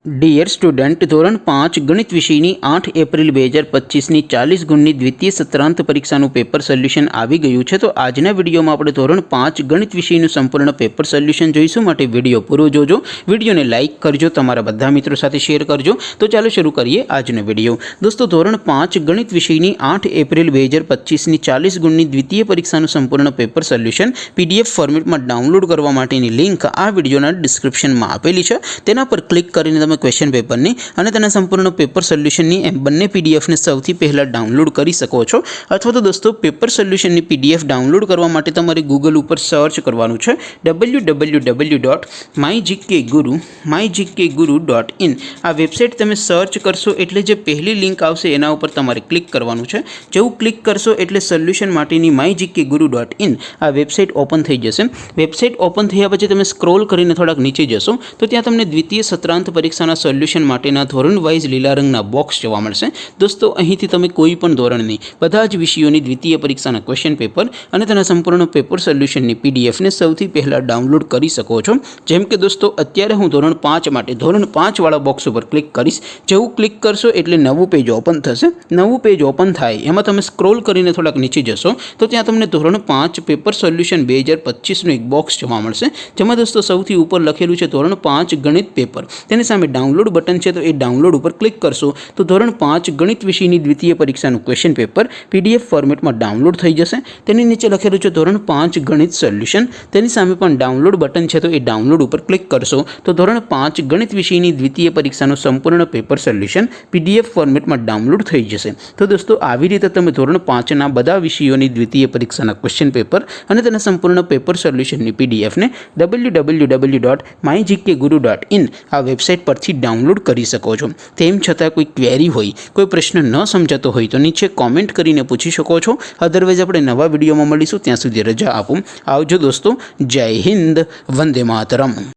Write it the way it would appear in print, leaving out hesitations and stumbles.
Dear student, ધોરણ 5 ગણિત વિષયની 8 એપ્રિલ 2025ની 40 ગુણની દ્વિતીય સત્રાંત પરીક્ષાનું પેપર સોલ્યુશન આવી ગયું છે। તો આજના વિડીયોમાં આપણે ધોરણ 5 ગણિત વિષયનું સંપૂર્ણ પેપર સોલ્યુશન જોઈશું, માટે વિડીયો પૂરો જોજો। વિડીયોને લાઇક કરજો, તમારા બધા મિત્રો સાથે શેર કરજો। તો ચાલો શરૂ કરીએ આજનો વિડીયો। દોસ્તો, ધોરણ 5 ગણિત વિષયની 8 એપ્રિલ 2025ની 40 ગુણની દ્વિતીય પરીક્ષાનું સંપૂર્ણ પેપર સોલ્યુશન પીડીએફ ફોર્મેટમાં ડાઉનલોડ કરવા માટેની લિંક આ વિડીયોના ડિસ્ક્રિપ્શનમાં આપેલી છે। તેના પર ક્લિક કરીને क्वेश्चन पेपर ने અને તેના સંપૂર્ણ પેપર સોલ્યુશનની એમ બંને પીડીએફ ને સૌથી પહેલા ડાઉનલોડ કરી શકો છો। અથવા તો દોસ્તો, પેપર સોલ્યુશનની પીડીએફ ડાઉનલોડ કરવા માટે તમારે ગૂગલ ઉપર સર્ચ કરવાનું છે www.mygkguru.in। આ વેબસાઇટ તમે સર્ચ કરશો એટલે જે પહેલી લિંક આવશે એના ઉપર તમારે ક્લિક કરવાનું છે। જેવું ક્લિક કરશો એટલે સોલ્યુશન માટેની mygkguru.in આ વેબસાઇટ ઓપન થઈ જશે। વેબસાઇટ ઓપન થયા પછી તમે સ્ક્રોલ કરીને થોડાક નીચે જશો તો ત્યાં તમને દ્વિતીય સત્રાંત પરીક્ષા સોલ્યુશન માટેના ધોરણ વાઇઝ લીલા રંગના બોક્સ જોવા મળશે। દોસ્તો, અહીંથી તમે કોઈ પણ ધોરણની બધા જ વિષયોની દ્વિતીય પરીક્ષાના ક્વેશ્ચન પેપર અને તેના સંપૂર્ણ પેપર સોલ્યુશનની પીડીએફને સૌથી પહેલાં ડાઉનલોડ કરી શકો છો। જેમ કે દોસ્તો, અત્યારે હું ધોરણ 5 માટે ધોરણ 5 વાળા બોક્સ ઉપર ક્લિક કરીશ। જેવું ક્લિક કરશો એટલે નવું પેજ ઓપન થશે। નવું પેજ ઓપન થાય એમાં તમે સ્ક્રોલ કરીને થોડાક નીચે જશો તો ત્યાં તમને ધોરણ 5 પેપર સોલ્યુશન 2025નું એક બોક્સ જોવા મળશે, જેમાં દોસ્તો સૌથી ઉપર લખેલું છે ધોરણ 5 ગણિત પેપર। તેની સામે ડાઉનલોડ બટન છે, તો એ ડાઉનલોડ ઉપર ક્લિક કરશો તો ધોરણ 5 ગણિત વિષયની દ્વિતીય પરીક્ષાનું ક્વેશ્ચન પેપર પીડીએફ ફોર્મેટમાં ડાઉનલોડ થઈ જશે। તેની નીચે લખેલું છે ધોરણ 5 ગણિત સોલ્યુશન, તેની સામે પણ ડાઉનલોડ બટન છે, તો એ ડાઉનલોડ ઉપર ક્લિક કરશો તો ધોરણ 5 ગણિત વિષયની દ્વિતીય પરીક્ષાનું સંપૂર્ણ પેપર સોલ્યુશન પીડીએફ ફોર્મેટમાં ડાઉનલોડ થઈ જશે। તો દોસ્તો, આવી રીતે તમે ધોરણ 5ના બધા વિષયોની દ્વિતીય પરીક્ષાના ક્વેશ્ચન પેપર અને તેના સંપૂર્ણ પેપર સોલ્યુશનની પીડીએફને www.mygkguru.in આ વેબસાઇટ પરથી ડાઉનલોડ કરી શકો છો। તેમ છતાં કોઈ ક્વેરી હોય, કોઈ પ્રશ્ન ન સમજાતો હોય તો નીચે કોમેન્ટ કરીને પૂછી શકો છો। અધરવાઇઝ આપણે નવા વિડીયોમાં મળીશું, ત્યાં સુધી રજા આપો। આવજો દોસ્તો, જય હિન્દ, વંદે માતરમ।